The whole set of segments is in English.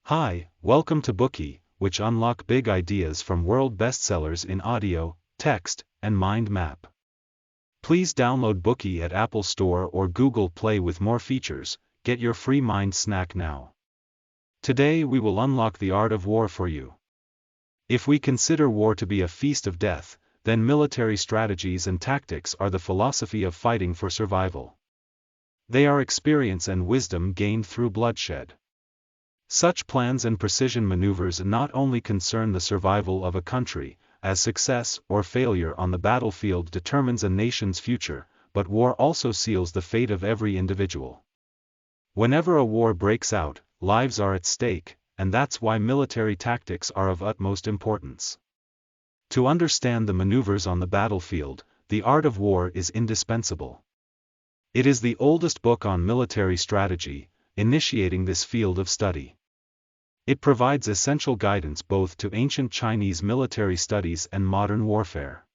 Hi, welcome to Bookey, which unlock big ideas from world bestsellers in audio, text, and mind map. Please download Bookey at Apple Store or Google Play with more features. Get your free mind snack now. Today we will unlock the art of war for you. If we consider war to be a feast of death, then military strategies and tactics are the philosophy of fighting for survival. They are experience and wisdom gained through bloodshed. Such plans and precision maneuvers not only concern the survival of a country, as success or failure on the battlefield determines a nation's future, but war also seals the fate of every individual. Whenever a war breaks out, lives are at stake, and that's why military tactics are of utmost importance. To understand the maneuvers on the battlefield, the art of war is indispensable. It is the oldest book on military strategy, initiating this field of study. It provides essential guidance both to ancient Chinese military studies and modern warfare.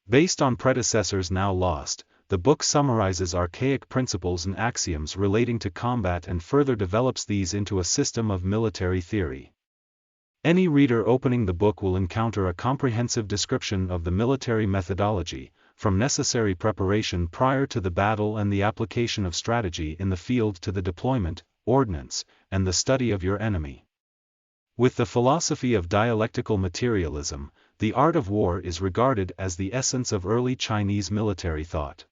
Based on predecessors now lost, the book summarizes archaic principles and axioms relating to combat and further develops these into a system of military theory. Any reader opening the book will encounter a comprehensive description of the military methodology, from necessary preparation prior to the battle and the application of strategy in the field to the deployment, ordnance, and the study of your enemy. With the philosophy of dialectical materialism, the art of war is regarded as the essence of early Chinese military thought.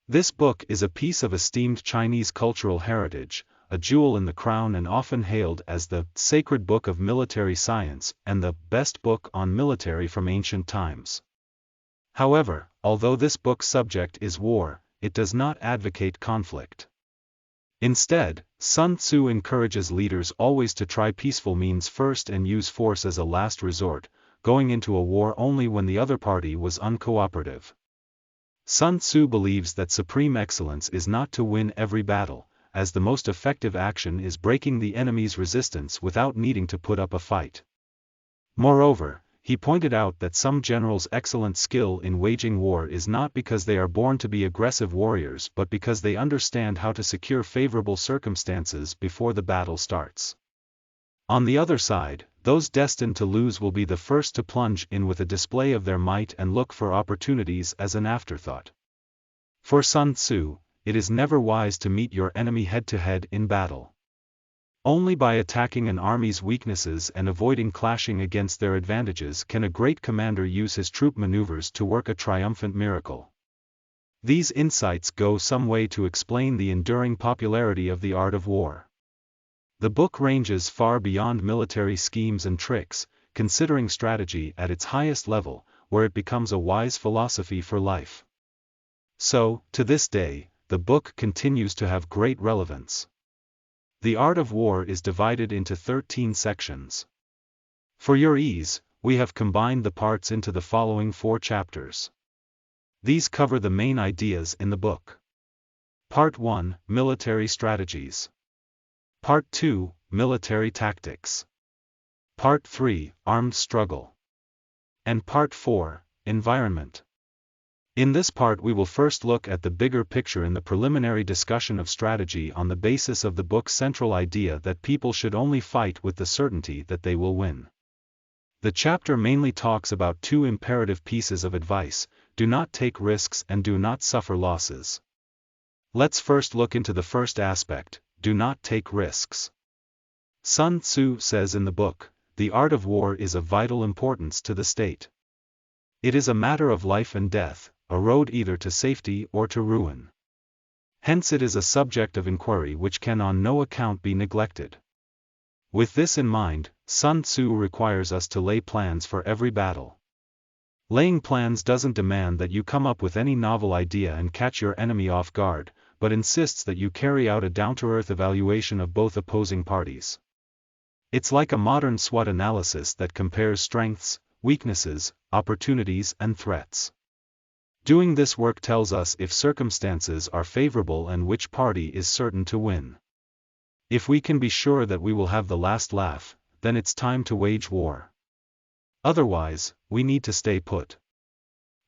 This book is a piece of esteemed Chinese cultural heritage, a jewel in the crown and often hailed as the sacred book of military science and the best book on military from ancient times. However, although this book's subject is war, it does not advocate conflict. Instead, Sun Tzu encourages leaders always to try peaceful means first and use force as a last resort, going into a war only when the other party was uncooperative. Sun Tzu believes that supreme excellence is not to win every battle, as the most effective action is breaking the enemy's resistance without needing to put up a fight. Moreover, he pointed out that some generals' excellent skill in waging war is not because they are born to be aggressive warriors but because they understand how to secure favorable circumstances before the battle starts. On the other side, those destined to lose will be the first to plunge in with a display of their might and look for opportunities as an afterthought. For Sun Tzu, it is never wise to meet your enemy head-to-head in battle. Only by attacking an army's weaknesses and avoiding clashing against their advantages can a great commander use his troop maneuvers to work a triumphant miracle. These insights go some way to explain the enduring popularity of the art of war. The book ranges far beyond military schemes and tricks, considering strategy at its highest level, where it becomes a wise philosophy for life. So, to this day, the book continues to have great relevance. The art of war is divided into 13 sections. For your ease, we have combined the parts into the following 4 chapters. These cover the main ideas in the book. Part 1, Military Strategies. Part 2, Military Tactics. Part 3, Armed Struggle. And Part 4, Environment. In this part we will first look at the bigger picture in the preliminary discussion of strategy on the basis of the book's central idea that people should only fight with the certainty that they will win. The chapter mainly talks about 2 imperative pieces of advice: do not take risks and do not suffer losses. Let's first look into the first aspect: do not take risks. Sun Tzu says in the book, the art of war is of vital importance to the state. It is a matter of life and death, a road either to safety or to ruin. Hence it is a subject of inquiry which can on no account be neglected. With this in mind, Sun Tzu requires us to lay plans for every battle. Laying plans doesn't demand that you come up with any novel idea and catch your enemy off guard, but insists that you carry out a down-to-earth evaluation of both opposing parties. It's like a modern SWOT analysis that compares strengths, weaknesses, opportunities and threats. Doing this work tells us if circumstances are favorable and which party is certain to win. If we can be sure that we will have the last laugh, then it's time to wage war. Otherwise, we need to stay put.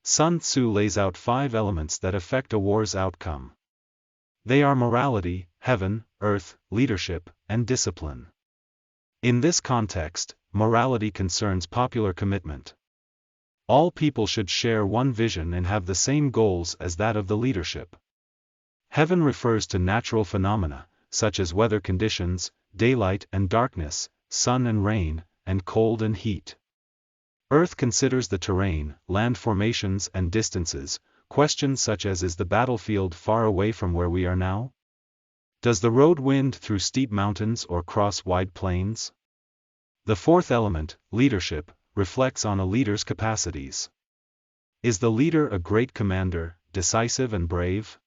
Sun Tzu lays out 5 elements that affect a war's outcome. They are morality, heaven, earth, leadership, and discipline. In this context, morality concerns popular commitment. All people should share one vision and have the same goals as that of the leadership. Heaven refers to natural phenomena, such as weather conditions, daylight and darkness, sun and rain, and cold and heat. Earth considers the terrain, land formations and distances, questions such as, is the battlefield far away from where we are now? Does the road wind through steep mountains or cross wide plains? The fourth element, leadership, reflects on a leader's capacities. Is the leader a great commander, decisive and brave?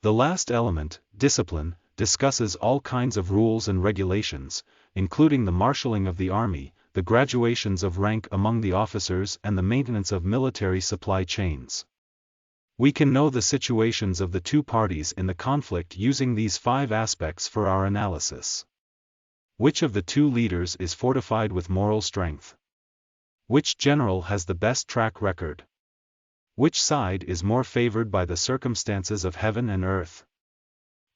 The last element, discipline, discusses all kinds of rules and regulations, including the marshalling of the army, the graduations of rank among the officers and the maintenance of military supply chains. We can know the situations of the two parties in the conflict using these 5 aspects for our analysis. Which of the two leaders is fortified with moral strength? Which general has the best track record? Which side is more favored by the circumstances of heaven and earth?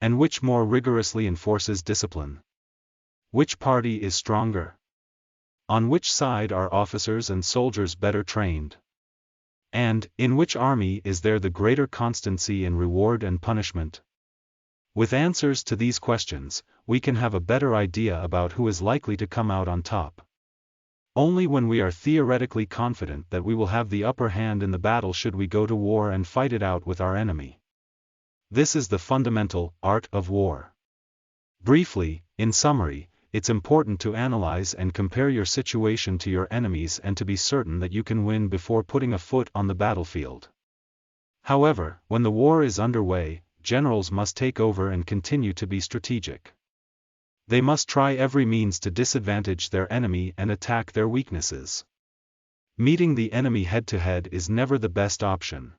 And which more rigorously enforces discipline? Which party is stronger? On which side are officers and soldiers better trained? And, in which army is there the greater constancy in reward and punishment? With answers to these questions, we can have a better idea about who is likely to come out on top. Only when we are theoretically confident that we will have the upper hand in the battle should we go to war and fight it out with our enemy. This is the fundamental art of war. Briefly, in summary, it's important to analyze and compare your situation to your enemies and to be certain that you can win before putting a foot on the battlefield. However, when the war is underway, generals must take over and continue to be strategic. They must try every means to disadvantage their enemy and attack their weaknesses. Meeting the enemy head-to-head is never the best option.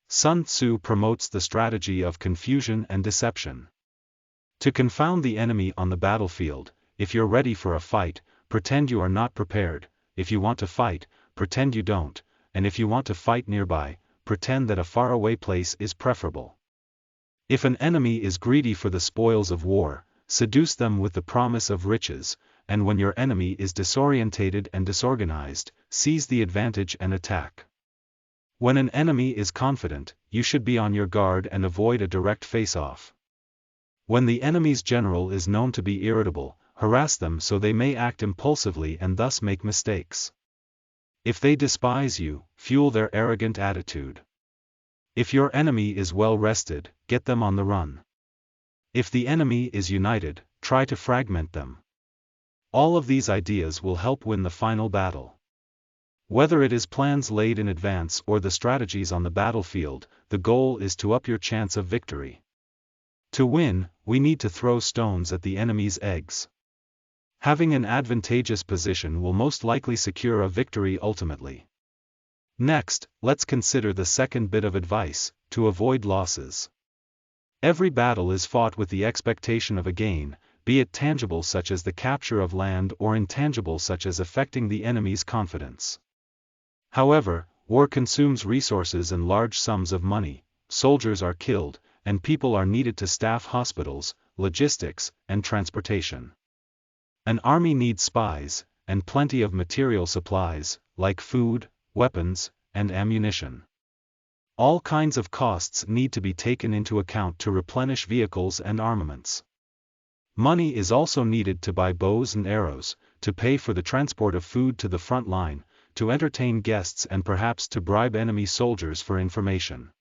Sun Tzu promotes the strategy of confusion and deception. To confound the enemy on the battlefield, if you're ready for a fight, pretend you are not prepared, if you want to fight, pretend you don't, and if you want to fight nearby, pretend that a faraway place is preferable. If an enemy is greedy for the spoils of war, seduce them with the promise of riches, and when your enemy is disorientated and disorganized, seize the advantage and attack. When an enemy is confident, you should be on your guard and avoid a direct face-off. When the enemy's general is known to be irritable, harass them so they may act impulsively and thus make mistakes. If they despise you, fuel their arrogant attitude. If your enemy is well rested, get them on the run. If the enemy is united, try to fragment them. All of these ideas will help win the final battle. Whether it is plans laid in advance or the strategies on the battlefield, the goal is to up your chance of victory. To win, we need to throw stones at the enemy's eggs. Having an advantageous position will most likely secure a victory ultimately. Next, let's consider the second bit of advice, to avoid losses. Every battle is fought with the expectation of a gain, be it tangible such as the capture of land or intangible such as affecting the enemy's confidence. However, war consumes resources and large sums of money, soldiers are killed, and people are needed to staff hospitals, logistics, and transportation. An army needs spies, and plenty of material supplies, like food, weapons, and ammunition. All kinds of costs need to be taken into account to replenish vehicles and armaments. Money is also needed to buy bows and arrows, to pay for the transport of food to the front line, to entertain guests and perhaps to bribe enemy soldiers for information.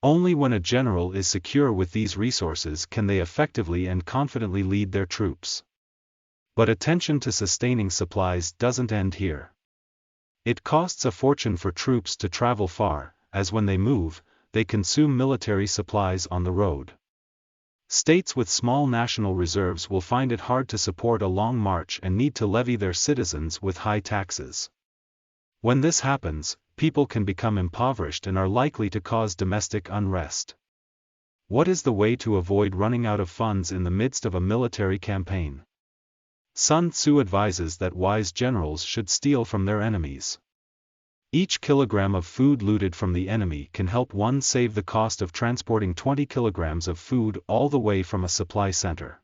Only when a general is secure with these resources can they effectively and confidently lead their troops. But attention to sustaining supplies doesn't end here. It costs a fortune for troops to travel far, as when they move, they consume military supplies on the road. States with small national reserves will find it hard to support a long march and need to levy their citizens with high taxes. When this happens, people can become impoverished and are likely to cause domestic unrest. What is the way to avoid running out of funds in the midst of a military campaign? Sun Tzu advises that wise generals should steal from their enemies. Each kilogram of food looted from the enemy can help one save the cost of transporting 20 kilograms of food all the way from a supply center.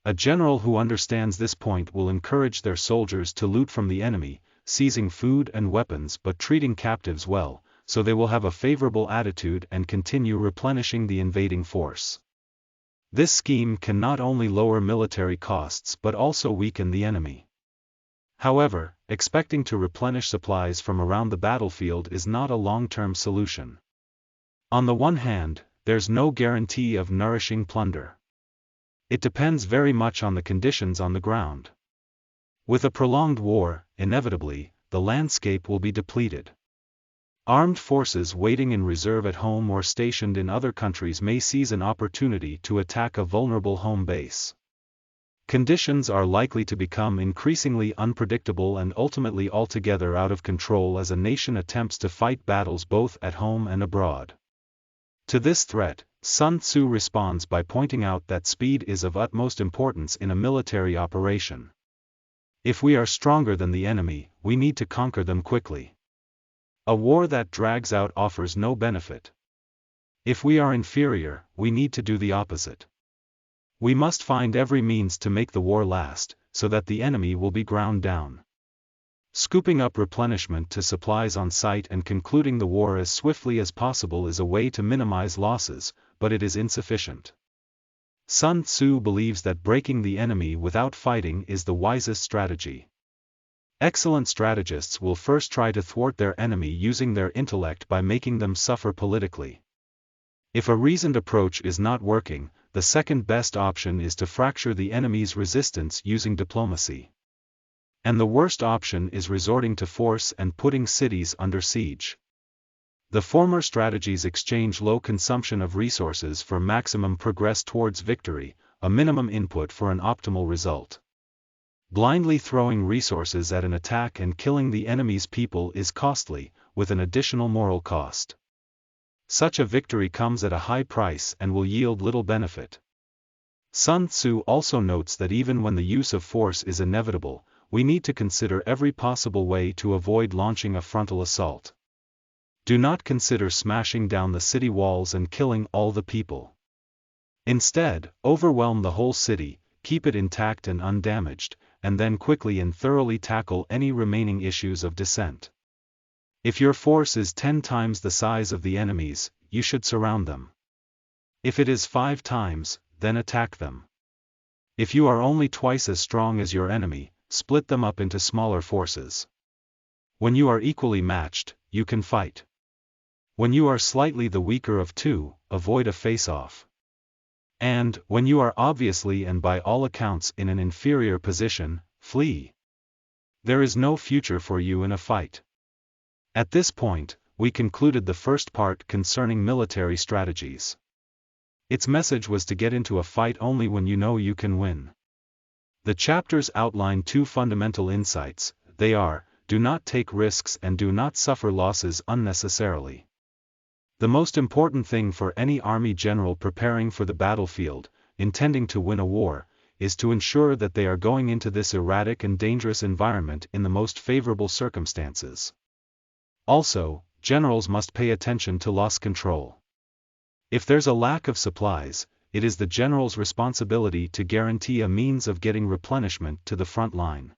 A general who understands this point will encourage their soldiers to loot from the enemy, seizing food and weapons but treating captives well, so they will have a favorable attitude and continue replenishing the invading force. This scheme can not only lower military costs but also weaken the enemy. However, expecting to replenish supplies from around the battlefield is not a long-term solution. On the one hand, there's no guarantee of nourishing plunder. It depends very much on the conditions on the ground. With a prolonged war, inevitably, the landscape will be depleted. Armed forces waiting in reserve at home or stationed in other countries may seize an opportunity to attack a vulnerable home base. Conditions are likely to become increasingly unpredictable and ultimately altogether out of control as a nation attempts to fight battles both at home and abroad. To this threat, Sun Tzu responds by pointing out that speed is of utmost importance in a military operation. If we are stronger than the enemy, we need to conquer them quickly. A war that drags out offers no benefit. If we are inferior, we need to do the opposite. We must find every means to make the war last, so that the enemy will be ground down. Scooping up replenishment to supplies on site and concluding the war as swiftly as possible is a way to minimize losses, but it is insufficient. Sun Tzu believes that breaking the enemy without fighting is the wisest strategy. Excellent strategists will first try to thwart their enemy using their intellect by making them suffer politically. If a reasoned approach is not working, the second best option is to fracture the enemy's resistance using diplomacy. And the worst option is resorting to force and putting cities under siege. The former strategies exchange low consumption of resources for maximum progress towards victory, a minimum input for an optimal result. Blindly throwing resources at an attack and killing the enemy's people is costly, with an additional moral cost. Such a victory comes at a high price and will yield little benefit. Sun Tzu also notes that even when the use of force is inevitable, we need to consider every possible way to avoid launching a frontal assault. Do not consider smashing down the city walls and killing all the people. Instead, overwhelm the whole city, keep it intact and undamaged, and then quickly and thoroughly tackle any remaining issues of dissent. If your force is 10 times the size of the enemy's, you should surround them. If it is 5 times, then attack them. If you are only twice as strong as your enemy, split them up into smaller forces. When you are equally matched, you can fight. When you are slightly the weaker of two, avoid a face-off. And, when you are obviously and by all accounts in an inferior position, flee. There is no future for you in a fight. At this point, we concluded the first part concerning military strategies. Its message was to get into a fight only when you know you can win. The chapters outline 2 fundamental insights. They are, do not take risks and do not suffer losses unnecessarily. The most important thing for any army general preparing for the battlefield, intending to win a war, is to ensure that they are going into this erratic and dangerous environment in the most favorable circumstances. Also, generals must pay attention to loss control. If there's a lack of supplies, it is the general's responsibility to guarantee a means of getting replenishment to the front line.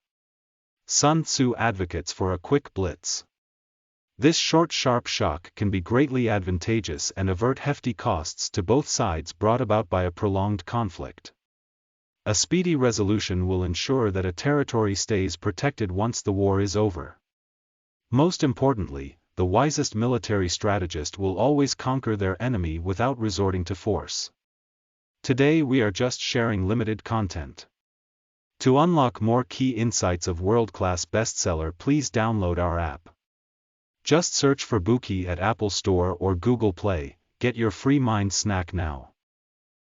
Sun Tzu advocates for a quick blitz. This short sharp shock can be greatly advantageous and avert hefty costs to both sides brought about by a prolonged conflict. A speedy resolution will ensure that a territory stays protected once the war is over. Most importantly, the wisest military strategist will always conquer their enemy without resorting to force. Today we are just sharing limited content. To unlock more key insights of world-class bestseller, please download our app. Just search for Bookey at Apple Store or Google Play. Get your free mind snack now.